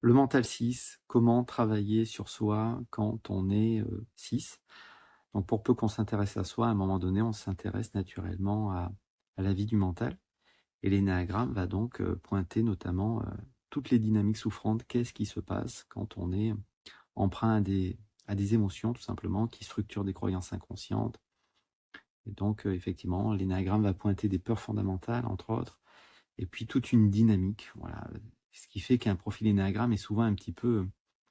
Le mental 6, comment travailler sur soi quand on est 6. Donc pour peu qu'on s'intéresse à soi, à un moment donné, on s'intéresse naturellement à la vie du mental. Et l'énéagramme va donc pointer notamment toutes les dynamiques souffrantes. Qu'est-ce qui se passe quand on est emprunt à des émotions, tout simplement, qui structurent des croyances inconscientes. Et donc, effectivement, l'énéagramme va pointer des peurs fondamentales, entre autres, et puis toute une dynamique. Voilà. Ce qui fait qu'un profil énéagramme est souvent un petit peu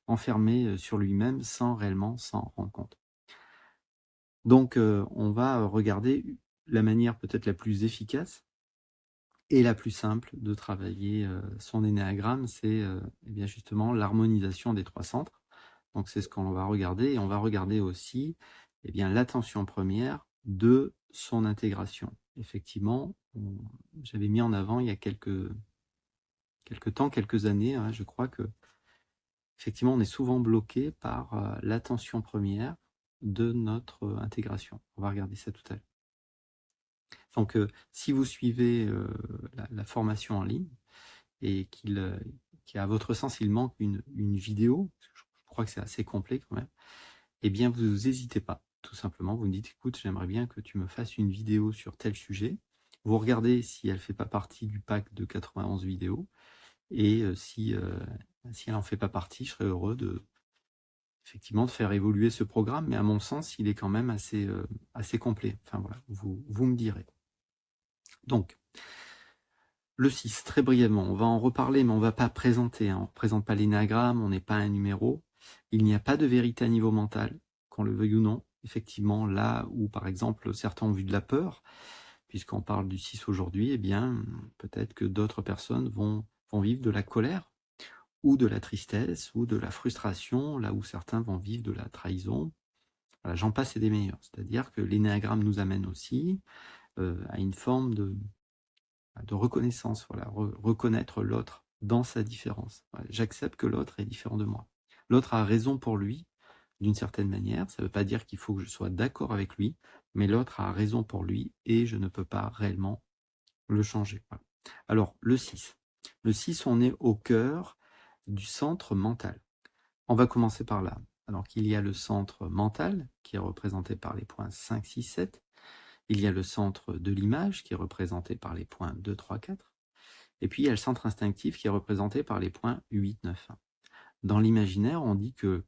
enfermé sur lui-même sans réellement s'en rendre compte. Donc, on va regarder la manière peut-être la plus efficace et la plus simple de travailler son énéagramme, c'est eh bien justement l'harmonisation des 3 centres. Donc c'est ce qu'on va regarder, et on va regarder aussi eh bien l'attention première de son intégration. Effectivement, j'avais mis en avant il y a quelques temps, quelques années, hein, je crois que effectivement on est souvent bloqué par l'attention première de notre intégration. On va regarder ça tout à l'heure. Donc si vous suivez la formation en ligne, et qu'à votre sens, il manque une vidéo, je crois que c'est assez complet quand même, eh bien, vous n'hésitez pas. Tout simplement, vous me dites, écoute, j'aimerais bien que tu me fasses une vidéo sur tel sujet. Vous regardez si elle ne fait pas partie du pack de 91 vidéos. Et si elle n'en fait pas partie, je serais heureux effectivement, de faire évoluer ce programme. Mais à mon sens, il est quand même assez complet. Enfin voilà, vous me direz. Donc, le 6, très brièvement, on va en reparler, mais on ne va pas présenter. Hein. On ne représente pas l'énéagramme, on n'est pas un numéro. Il n'y a pas de vérité à niveau mental, qu'on le veuille ou non. Effectivement, là où, par exemple, certains ont vu de la peur, puisqu'on parle du 6 aujourd'hui, eh bien, peut-être que d'autres personnes vont vivre de la colère, ou de la tristesse, ou de la frustration, là où certains vont vivre de la trahison. Voilà, j'en passe et des meilleurs. C'est-à-dire que l'énéagramme nous amène aussi à une forme de reconnaissance, voilà, reconnaître l'autre dans sa différence. Voilà, j'accepte que l'autre est différent de moi. L'autre a raison pour lui, d'une certaine manière. Ça ne veut pas dire qu'il faut que je sois d'accord avec lui, mais l'autre a raison pour lui et je ne peux pas réellement le changer. Voilà. Alors, le 6. Le 6, on est au cœur du centre mental. On va commencer par là. Alors qu'il y a le centre mental, qui est représenté par les points 5, 6, 7. Il y a le centre de l'image, qui est représenté par les points 2, 3, 4. Et puis il y a le centre instinctif qui est représenté par les points 8, 9, 1. Dans l'imaginaire, on dit que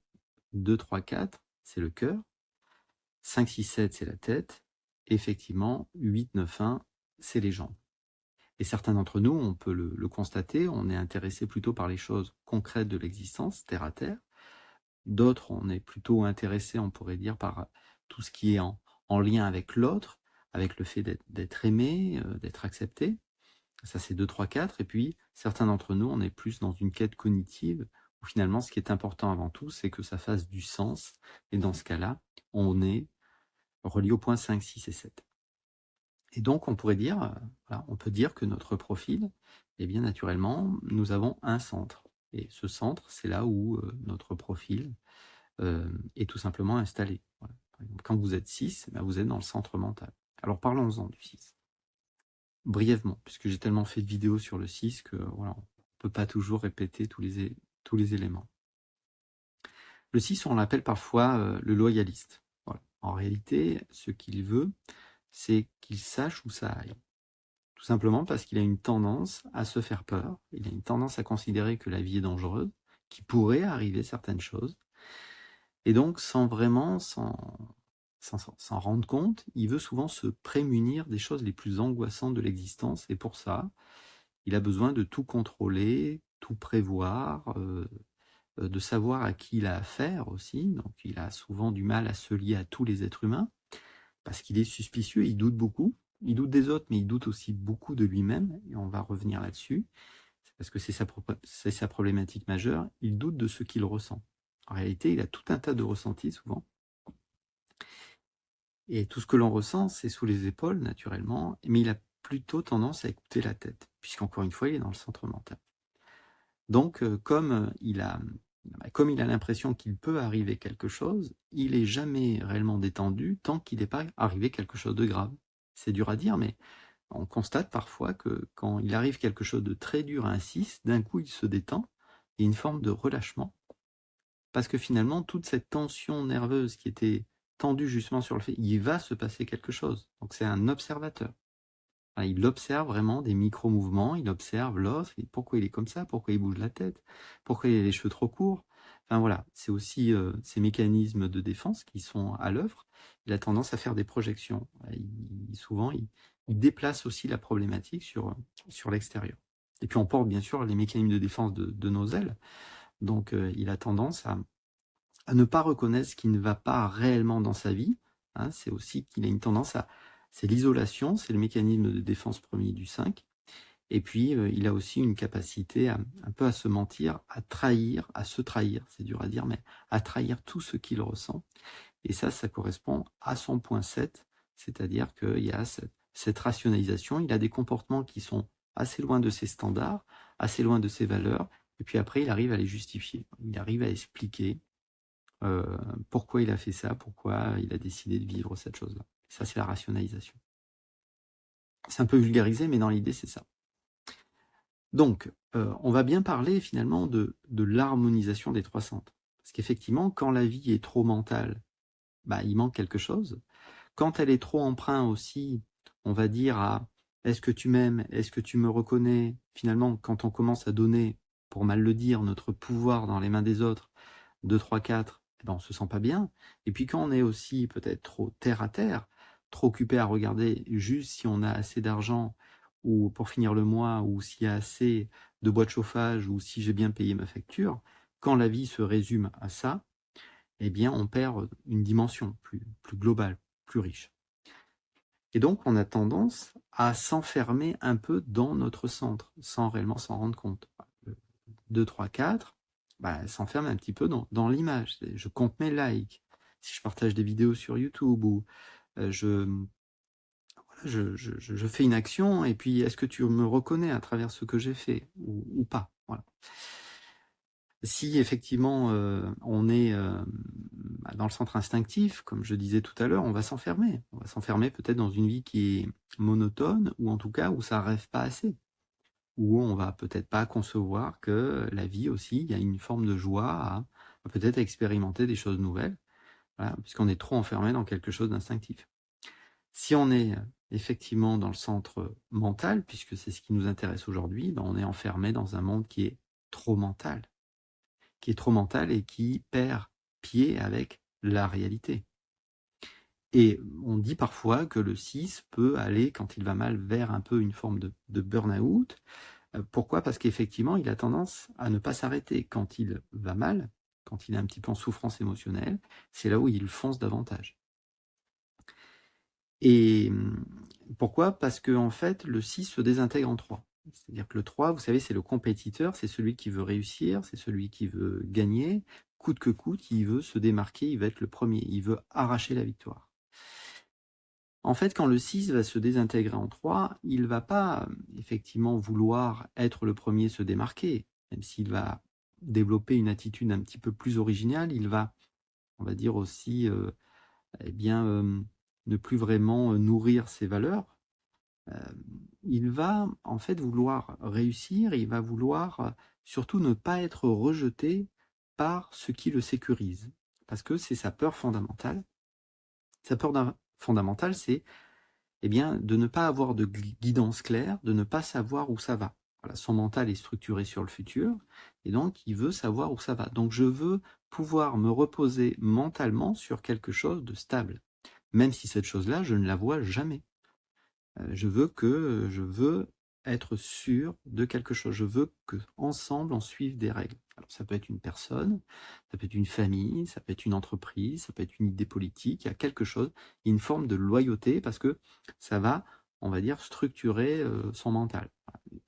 2, 3, 4, c'est le cœur, 5, 6, 7, c'est la tête, et effectivement, 8, 9, 1, c'est les jambes. Et certains d'entre nous, on peut le constater, on est intéressé plutôt par les choses concrètes de l'existence, terre à terre. D'autres, on est plutôt intéressé, on pourrait dire, par tout ce qui est en lien avec l'autre, avec le fait d'être aimé, d'être accepté. Ça, c'est 2, 3, 4. Et puis, certains d'entre nous, on est plus dans une quête cognitive, où finalement, ce qui est important avant tout, c'est que ça fasse du sens. Et dans ce cas-là, on est relié aux points 5, 6 et 7. Et donc, on pourrait dire, voilà, on peut dire que notre profil, eh bien, naturellement, nous avons un centre. Et ce centre, c'est là où notre profil est tout simplement installé. Voilà. Par exemple, quand vous êtes 6, eh bien, vous êtes dans le centre mental. Alors, parlons-en du 6. Brièvement, puisque j'ai tellement fait de vidéos sur le 6 que voilà, on ne peut pas toujours répéter tous les éléments. Le 6, on l'appelle parfois le loyaliste. Voilà. En réalité, ce qu'il veut, c'est qu'il sache où ça aille. Tout simplement parce qu'il a une tendance à se faire peur, il a une tendance à considérer que la vie est dangereuse, qu'il pourrait arriver certaines choses. Et donc, sans vraiment s'en rendre compte, il veut souvent se prémunir des choses les plus angoissantes de l'existence. Et pour ça, il a besoin de tout contrôler, tout prévoir, de savoir à qui il a affaire aussi. Donc il a souvent du mal à se lier à tous les êtres humains, parce qu'il est suspicieux, il doute beaucoup. Il doute des autres, mais il doute aussi beaucoup de lui-même, et on va revenir là-dessus, parce que c'est sa problématique majeure. Il doute de ce qu'il ressent. En réalité, il a tout un tas de ressentis souvent. Et tout ce que l'on ressent, c'est sous les épaules, naturellement, mais il a plutôt tendance à écouter la tête, puisqu'encore une fois, il est dans le centre mental. Donc, comme il a l'impression qu'il peut arriver quelque chose, il n'est jamais réellement détendu tant qu'il n'est pas arrivé quelque chose de grave. C'est dur à dire, mais on constate parfois que quand il arrive quelque chose de très dur à un 6, d'un coup il se détend, et une forme de relâchement. Parce que finalement, toute cette tension nerveuse qui était tendue justement sur le fait, il va se passer quelque chose. Donc c'est un observateur. Voilà, il observe vraiment des micro-mouvements, il observe l'autre, pourquoi il est comme ça, pourquoi il bouge la tête, pourquoi il a les cheveux trop courts. Enfin voilà, c'est aussi ces mécanismes de défense qui sont à l'œuvre. Il a tendance à faire des projections. Souvent, il déplace aussi la problématique sur l'extérieur. Et puis on porte bien sûr les mécanismes de défense de nos ailes. Donc il a tendance à ne pas reconnaître ce qui ne va pas réellement dans sa vie. Hein, c'est aussi qu'il a une tendance à... C'est l'isolation, c'est le mécanisme de défense premier du 5. Et puis, il a aussi une capacité un peu à se mentir, à trahir, à se trahir, c'est dur à dire, mais à trahir tout ce qu'il ressent. Et ça correspond à son point 7, c'est-à-dire qu'il y a cette rationalisation, il a des comportements qui sont assez loin de ses standards, assez loin de ses valeurs, et puis après, il arrive à les justifier, il arrive à expliquer pourquoi il a fait ça, pourquoi il a décidé de vivre cette chose-là. Ça, c'est la rationalisation. C'est un peu vulgarisé, mais dans l'idée, c'est ça. Donc, on va bien parler finalement de l'harmonisation des trois centres. Parce qu'effectivement, quand la vie est trop mentale, bah, il manque quelque chose. Quand elle est trop emprunt aussi, on va dire à est-ce que tu m'aimes, est-ce que tu me reconnais, finalement, quand on commence à donner, pour mal le dire, notre pouvoir dans les mains des autres, 2, 3, 4, eh ben on se sent pas bien. Et puis quand on est aussi peut-être trop terre à terre, trop occupé à regarder juste si on a assez d'argent ou pour finir le mois, ou s'il y a assez de boîtes de chauffage, ou si j'ai bien payé ma facture, quand la vie se résume à ça, eh bien on perd une dimension plus globale, plus riche. Et donc on a tendance à s'enfermer un peu dans notre centre, sans réellement s'en rendre compte. 2, 3, 4, bah, elle s'enferme un petit peu dans l'image. Je compte mes likes. Si je partage des vidéos sur YouTube ou je fais une action et puis est-ce que tu me reconnais à travers ce que j'ai fait ou pas, voilà. Si effectivement on est dans le centre instinctif, comme je disais tout à l'heure, on va s'enfermer. On va s'enfermer peut-être dans une vie qui est monotone ou en tout cas où ça rêve pas assez. Où on va peut-être pas concevoir que la vie aussi, il y a une forme de joie à peut-être expérimenter des choses nouvelles, voilà, puisqu'on est trop enfermé dans quelque chose d'instinctif. Si on est effectivement dans le centre mental, puisque c'est ce qui nous intéresse aujourd'hui, ben on est enfermé dans un monde qui est trop mental et qui perd pied avec la réalité. Et on dit parfois que le 6 peut aller, quand il va mal, vers un peu une forme de burn-out. Pourquoi? Parce qu'effectivement, il a tendance à ne pas s'arrêter. Quand il va mal, quand il est un petit peu en souffrance émotionnelle, c'est là où il fonce davantage. Et pourquoi? Parce que en fait, le 6 se désintègre en 3. C'est-à-dire que le 3, vous savez, c'est le compétiteur, c'est celui qui veut réussir, c'est celui qui veut gagner, coûte que coûte, il veut se démarquer, il veut être le premier, il veut arracher la victoire. En fait, quand le 6 va se désintégrer en 3, il ne va pas effectivement vouloir être le premier, se démarquer, même s'il va développer une attitude un petit peu plus originale, il va, on va dire aussi, ne plus vraiment nourrir ses valeurs. Il va en fait vouloir réussir, il va vouloir surtout ne pas être rejeté par ce qui le sécurise. Parce que c'est sa peur fondamentale. Sa peur fondamentale, c'est de ne pas avoir de guidance claire, de ne pas savoir où ça va. Voilà, son mental est structuré sur le futur, et donc il veut savoir où ça va. Donc je veux pouvoir me reposer mentalement sur quelque chose de stable, même si cette chose-là, je ne la vois jamais. Je veux être sûr de quelque chose. Je veux qu'ensemble, on suive des règles. Alors, ça peut être une personne, ça peut être une famille, ça peut être une entreprise, ça peut être une idée politique. Il y a quelque chose, une forme de loyauté parce que ça va, on va dire, structurer son mental.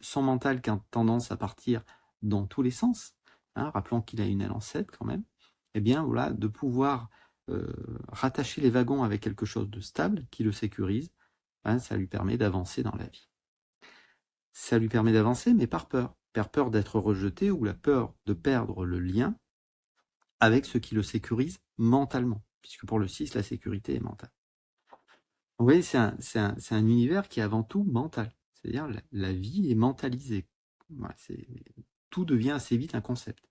Son mental qui a tendance à partir dans tous les sens, hein, rappelons qu'il a une aile en 7 quand même, eh bien voilà, de pouvoir rattacher les wagons avec quelque chose de stable qui le sécurise, ça lui permet d'avancer dans la vie. Ça lui permet d'avancer, mais par peur. Par peur d'être rejeté ou la peur de perdre le lien avec ce qui le sécurise mentalement. Puisque pour le 6, la sécurité est mentale. Vous voyez, c'est un univers qui est avant tout mental. C'est-à-dire la vie est mentalisée. Voilà, tout devient assez vite un concept.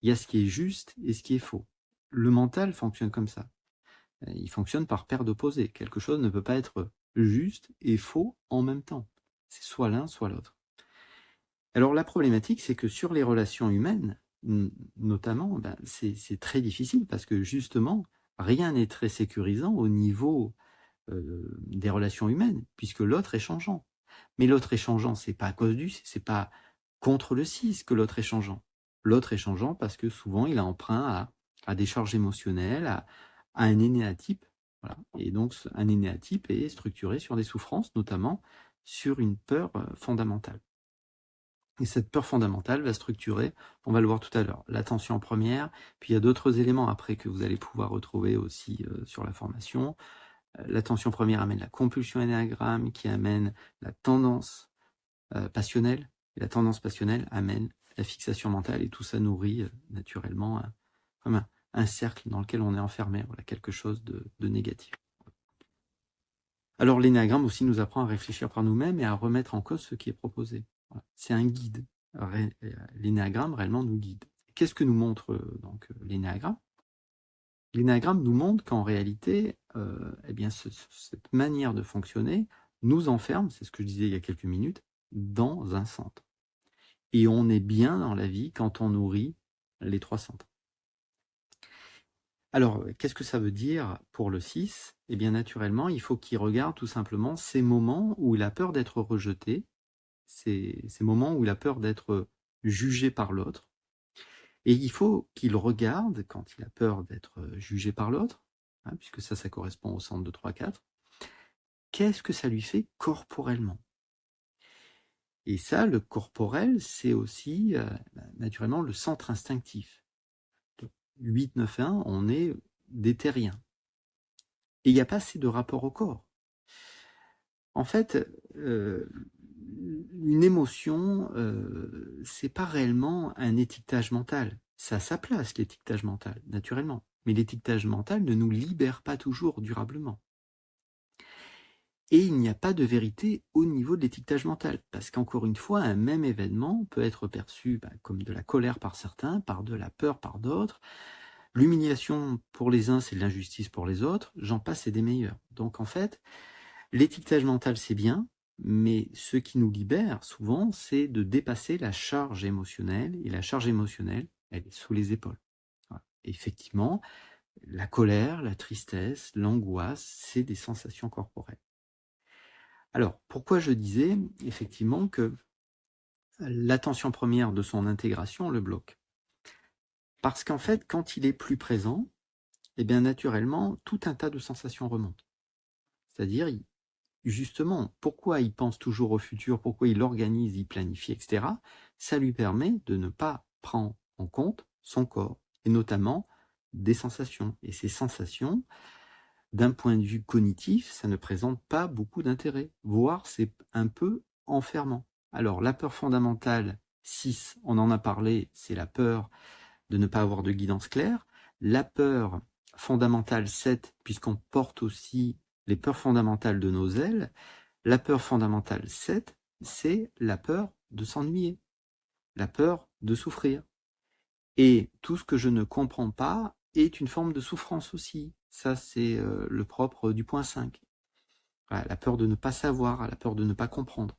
Il y a ce qui est juste et ce qui est faux. Le mental fonctionne comme ça. Il fonctionne par paire d'opposés. Quelque chose ne peut pas être juste et faux en même temps. C'est soit l'un, soit l'autre. Alors la problématique, c'est que sur les relations humaines, notamment, c'est très difficile parce que justement, rien n'est très sécurisant au niveau des relations humaines, puisque l'autre est changeant. Mais l'autre est changeant, c'est pas à cause c'est pas contre le 6 que l'autre est changeant. L'autre est changeant parce que souvent il a emprunt à des charges émotionnelles, à un énéatype. Voilà. Et donc un énéatype est structuré sur des souffrances, notamment sur une peur fondamentale. Et cette peur fondamentale va structurer, on va le voir tout à l'heure, l'attention première, puis il y a d'autres éléments après que vous allez pouvoir retrouver aussi sur la formation. L'attention première amène la compulsion énéagramme, qui amène la tendance passionnelle, et la tendance passionnelle amène la fixation mentale, et tout ça nourrit naturellement comme un cercle dans lequel on est enfermé, voilà, quelque chose de négatif. Alors l'énéagramme aussi nous apprend à réfléchir par nous-mêmes et à remettre en cause ce qui est proposé. Voilà. C'est un guide. L'énéagramme réellement nous guide. Qu'est-ce que nous montre donc l'énéagramme? L'énéagramme nous montre qu'en réalité, eh bien, cette manière de fonctionner nous enferme, c'est ce que je disais il y a quelques minutes, dans un centre. Et on est bien dans la vie quand on nourrit les 3 centres. Alors, qu'est-ce que ça veut dire pour le 6? Eh bien, naturellement, il faut qu'il regarde tout simplement ces moments où il a peur d'être rejeté, ces moments où il a peur d'être jugé par l'autre. Et il faut qu'il regarde, quand il a peur d'être jugé par l'autre, hein, puisque ça correspond au centre de 3-4, qu'est-ce que ça lui fait corporellement? Et ça, le corporel, c'est aussi naturellement le centre instinctif. 8, 9 et 1, on est des terriens. Et il n'y a pas assez de rapport au corps. En fait, une émotion, c'est pas réellement un étiquetage mental. Ça a sa place, l'étiquetage mental, naturellement. Mais l'étiquetage mental ne nous libère pas toujours durablement. Et il n'y a pas de vérité au niveau de l'étiquetage mental, parce qu'encore une fois, un même événement peut être perçu comme de la colère par certains, par de la peur par d'autres. L'humiliation pour les uns, c'est de l'injustice pour les autres, j'en passe et des meilleurs. Donc en fait, l'étiquetage mental, c'est bien, mais ce qui nous libère souvent, c'est de dépasser la charge émotionnelle, et la charge émotionnelle, elle est sous les épaules. Voilà. Effectivement, la colère, la tristesse, l'angoisse, c'est des sensations corporelles. Alors, pourquoi je disais effectivement que l'attention première de son intégration le bloque? Parce qu'en fait, quand il est plus présent, eh bien naturellement, tout un tas de sensations remontent. C'est-à-dire, justement, pourquoi il pense toujours au futur, pourquoi il organise, il planifie, etc. Ça lui permet de ne pas prendre en compte son corps, et notamment des sensations. Et ces sensations, d'un point de vue cognitif, ça ne présente pas beaucoup d'intérêt, voire c'est un peu enfermant. Alors la peur fondamentale 6, on en a parlé, c'est la peur de ne pas avoir de guidance claire. La peur fondamentale 7, puisqu'on porte aussi les peurs fondamentales de nos ailes, la peur fondamentale 7, c'est la peur de s'ennuyer, la peur de souffrir. Et tout ce que je ne comprends pas est une forme de souffrance aussi. Ça, c'est le propre du point 5. Voilà, la peur de ne pas savoir, la peur de ne pas comprendre.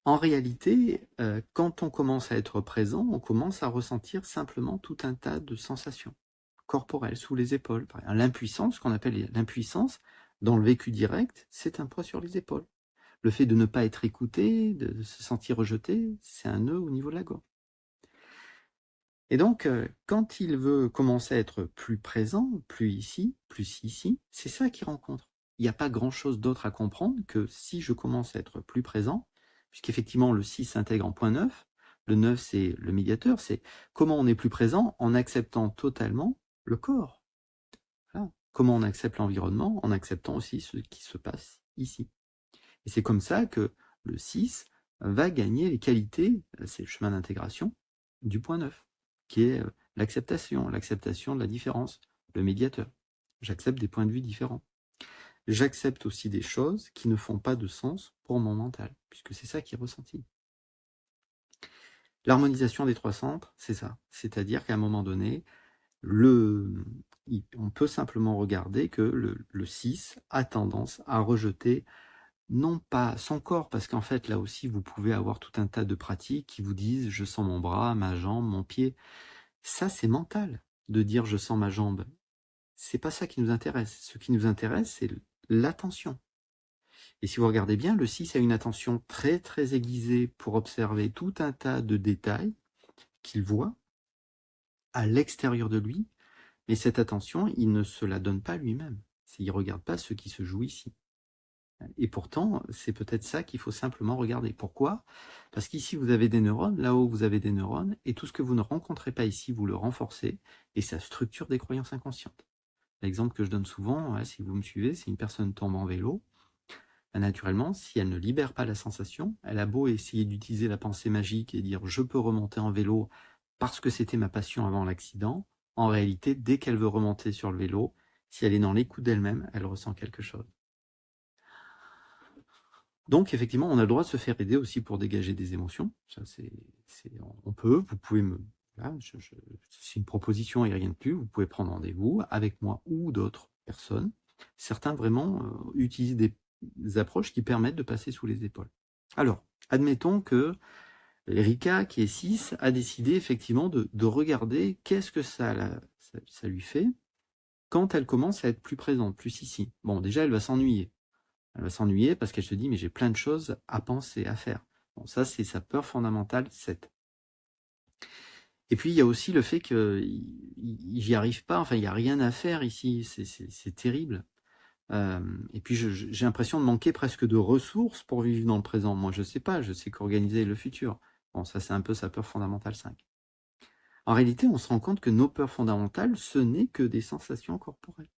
En réalité, quand on commence à être présent, on commence à ressentir simplement tout un tas de sensations corporelles sous les épaules. L'impuissance, ce qu'on appelle l'impuissance, dans le vécu direct, c'est un poids sur les épaules. Le fait de ne pas être écouté, de se sentir rejeté, c'est un nœud au niveau de la gorge. Et donc, quand il veut commencer à être plus présent, plus ici, c'est ça qu'il rencontre. Il n'y a pas grand-chose d'autre à comprendre que si je commence à être plus présent, puisqu'effectivement le 6 s'intègre en point 9, le 9 c'est le médiateur, c'est comment on est plus présent en acceptant totalement le corps. Voilà. Comment on accepte l'environnement en acceptant aussi ce qui se passe ici. Et c'est comme ça que le 6 va gagner les qualités, c'est le chemin d'intégration, du point 9, qui est l'acceptation de la différence, le médiateur. J'accepte des points de vue différents. J'accepte aussi des choses qui ne font pas de sens pour mon mental, puisque c'est ça qui est ressenti. L'harmonisation des trois centres, c'est ça. C'est-à-dire qu'à un moment donné, on peut simplement regarder que le 6 a tendance à rejeter non pas son corps, parce qu'en fait, là aussi, vous pouvez avoir tout un tas de pratiques qui vous disent « je sens mon bras, ma jambe, mon pied ». Ça, c'est mental, de dire « je sens ma jambe ». C'est pas ça qui nous intéresse. Ce qui nous intéresse, c'est l'attention. Et si vous regardez bien, le 6 a une attention très très aiguisée pour observer tout un tas de détails qu'il voit à l'extérieur de lui, mais cette attention, il ne se la donne pas lui-même. Il ne regarde pas ce qui se joue ici. Et pourtant, c'est peut-être ça qu'il faut simplement regarder. Pourquoi? Parce qu'ici, vous avez des neurones, là-haut, vous avez des neurones, et tout ce que vous ne rencontrez pas ici, vous le renforcez, et ça structure des croyances inconscientes. L'exemple que je donne souvent, si vous me suivez, c'est une personne tombe en vélo. Naturellement, si elle ne libère pas la sensation, elle a beau essayer d'utiliser la pensée magique et dire « je peux remonter en vélo parce que c'était ma passion avant l'accident », en réalité, dès qu'elle veut remonter sur le vélo, si elle est dans l'écoute d'elle-même, elle ressent quelque chose. Donc, effectivement, on a le droit de se faire aider aussi pour dégager des émotions. Ça, on peut, vous pouvez me... Là, c'est une proposition et rien de plus. Vous pouvez prendre rendez-vous avec moi ou d'autres personnes. Certains vraiment utilisent des approches qui permettent de passer sous les épaules. Alors, admettons que Erika, qui est 6, a décidé effectivement de regarder qu'est-ce que ça lui fait quand elle commence à être plus présente, plus ici. Bon, déjà, elle va s'ennuyer. Elle va s'ennuyer parce qu'elle se dit « mais j'ai plein de choses à penser, à faire ». Bon, ça, c'est sa peur fondamentale 7. Et puis, il y a aussi le fait que j'y arrive pas, enfin, il n'y a rien à faire ici, c'est terrible. Et puis, j'ai l'impression de manquer presque de ressources pour vivre dans le présent. Moi, je sais pas, je sais qu'organiser le futur. Bon, ça, c'est un peu sa peur fondamentale 5. En réalité, on se rend compte que nos peurs fondamentales, ce n'est que des sensations corporelles.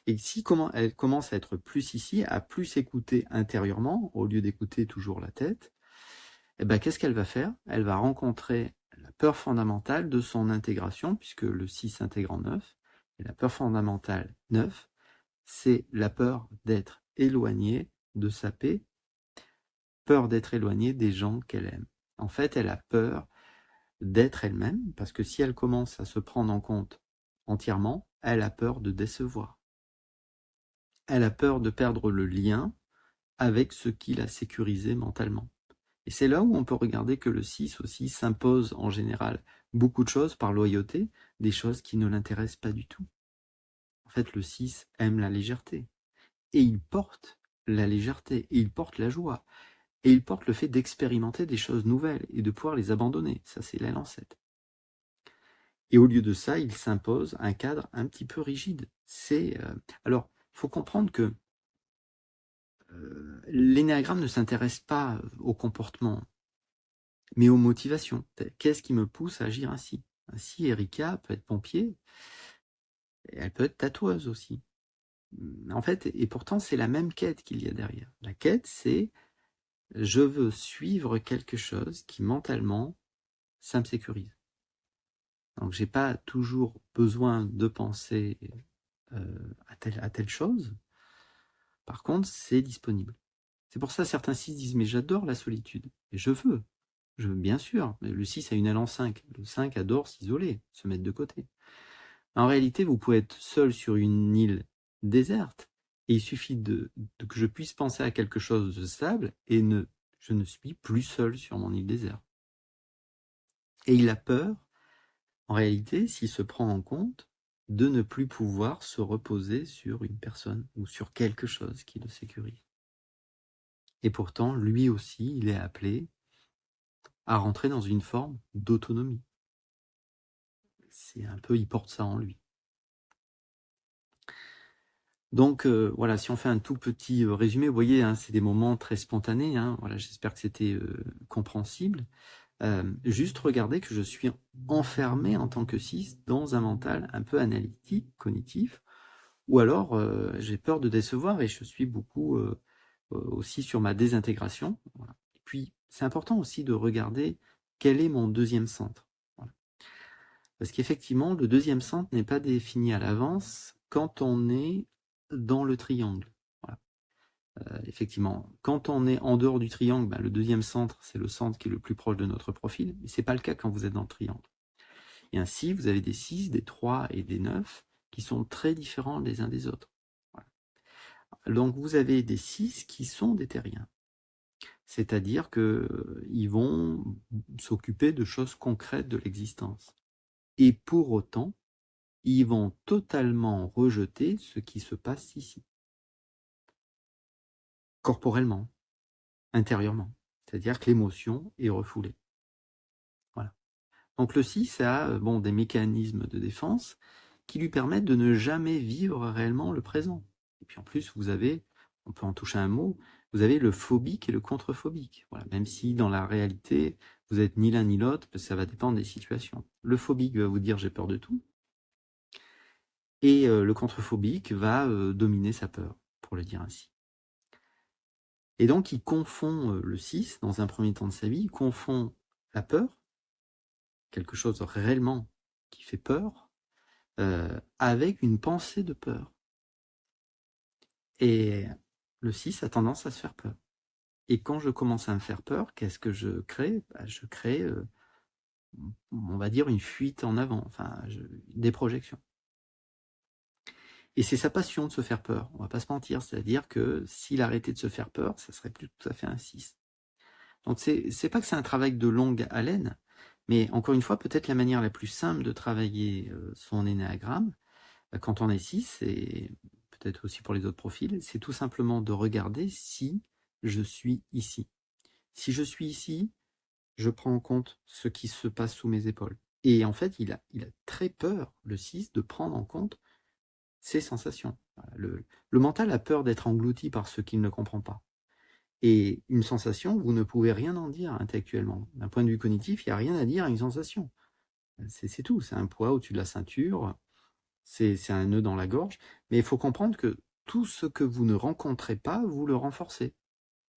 Et si elle commence à être plus ici, à plus écouter intérieurement, au lieu d'écouter toujours la tête, eh ben, qu'est-ce qu'elle va faire? Elle va rencontrer la peur fondamentale de son intégration, puisque le 6 intègre en 9, et la peur fondamentale 9, c'est la peur d'être éloignée de sa paix, peur d'être éloignée des gens qu'elle aime. En fait, elle a peur d'être elle-même, parce que si elle commence à se prendre en compte entièrement, elle a peur de décevoir. Elle a peur de perdre le lien avec ce qui l'a sécurisé mentalement. Et c'est là où on peut regarder que le 6 aussi s'impose en général beaucoup de choses par loyauté, des choses qui ne l'intéressent pas du tout. En fait, le 6 aime la légèreté. Et il porte la légèreté, et il porte la joie, et il porte le fait d'expérimenter des choses nouvelles et de pouvoir les abandonner. Ça, c'est l'élan 7. Et au lieu de ça, il s'impose un cadre un petit peu rigide. Alors, il faut comprendre que l'énéagramme ne s'intéresse pas au comportement, mais aux motivations. Qu'est-ce qui me pousse à agir ainsi? Ainsi, Erika peut être pompier, elle peut être tatoueuse aussi. En fait, et pourtant, c'est la même quête qu'il y a derrière. La quête, c'est je veux suivre quelque chose qui mentalement, ça me sécurise. Donc, j'ai pas toujours besoin de penser à telle chose. Par contre, c'est disponible. C'est pour ça que certains 6 disent « mais j'adore la solitude ». Et je veux, bien sûr. Le 6 a une aile en 5. Le 5 adore s'isoler, se mettre de côté. En réalité, vous pouvez être seul sur une île déserte et il suffit que je puisse penser à quelque chose de stable et je ne suis plus seul sur mon île déserte. Et il a peur, en réalité, s'il se prend en compte, de ne plus pouvoir se reposer sur une personne ou sur quelque chose qui le sécurise. Et pourtant, lui aussi, il est appelé à rentrer dans une forme d'autonomie. C'est un peu, il porte ça en lui. Donc voilà, si on fait un tout petit résumé, vous voyez, hein, c'est des moments très spontanés. Hein, voilà, j'espère que c'était compréhensible. Juste regardez que je suis enfermé en tant que 6 dans un mental un peu analytique, cognitif, ou alors j'ai peur de décevoir et je suis beaucoup aussi sur ma désintégration. Voilà. Et puis, c'est important aussi de regarder quel est mon deuxième centre. Voilà. Parce qu'effectivement, le deuxième centre n'est pas défini à l'avance quand on est dans le triangle. Voilà. Effectivement, quand on est en dehors du triangle, le deuxième centre, c'est le centre qui est le plus proche de notre profil, mais ce n'est pas le cas quand vous êtes dans le triangle. Et ainsi, vous avez des 6, des 3 et des 9 qui sont très différents les uns des autres. Voilà. Donc vous avez des 6 qui sont des terriens. C'est-à-dire qu'ils vont s'occuper de choses concrètes de l'existence. Et pour autant, ils vont totalement rejeter ce qui se passe ici. Corporellement, intérieurement. C'est-à-dire que l'émotion est refoulée. Voilà. Donc le 6 a des mécanismes de défense qui lui permettent de ne jamais vivre réellement le présent. Et puis en plus, vous avez, on peut en toucher un mot, vous avez le phobique et le contre-phobique. Voilà. Même si dans la réalité, vous n'êtes ni l'un ni l'autre, parce que ça va dépendre des situations. Le phobique va vous dire j'ai peur de tout. Et le contre-phobique va dominer sa peur, pour le dire ainsi. Et donc, il confond le 6, dans un premier temps de sa vie, il confond la peur, quelque chose réellement qui fait peur, avec une pensée de peur. Et le 6 a tendance à se faire peur. Et quand je commence à me faire peur, qu'est-ce que je crée ? Je crée, on va dire, une fuite en avant, des projections. Et c'est sa passion de se faire peur, on va pas se mentir, c'est-à-dire que s'il arrêtait de se faire peur, ça serait plus tout à fait un 6. Donc c'est pas que c'est un travail de longue haleine, mais encore une fois, peut-être la manière la plus simple de travailler son énéagramme, quand on est 6, et peut-être aussi pour les autres profils, c'est tout simplement de regarder si je suis ici. Si je suis ici, je prends en compte ce qui se passe sous mes épaules. Et en fait, il a très peur, le 6, de prendre en compte ses sensations. Le mental a peur d'être englouti par ce qu'il ne comprend pas. Et une sensation, vous ne pouvez rien en dire intellectuellement. D'un point de vue cognitif, il n'y a rien à dire à une sensation. C'est tout, c'est un poids au-dessus de la ceinture, c'est un nœud dans la gorge, mais il faut comprendre que tout ce que vous ne rencontrez pas, vous le renforcez.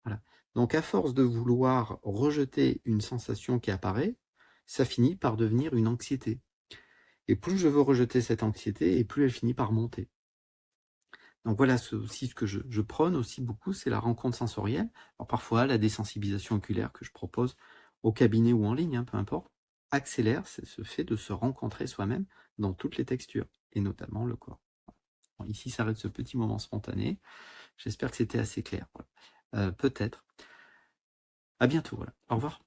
Voilà. Donc à force de vouloir rejeter une sensation qui apparaît, ça finit par devenir une anxiété. Et plus je veux rejeter cette anxiété, et plus elle finit par monter. Donc voilà, aussi ce que je prône aussi beaucoup, c'est la rencontre sensorielle. Alors parfois, la désensibilisation oculaire que je propose au cabinet ou en ligne, peu importe, accélère ce fait de se rencontrer soi-même dans toutes les textures, et notamment le corps. Bon, ici s'arrête ce petit moment spontané. J'espère que c'était assez clair. Peut-être. À bientôt. Voilà. Au revoir.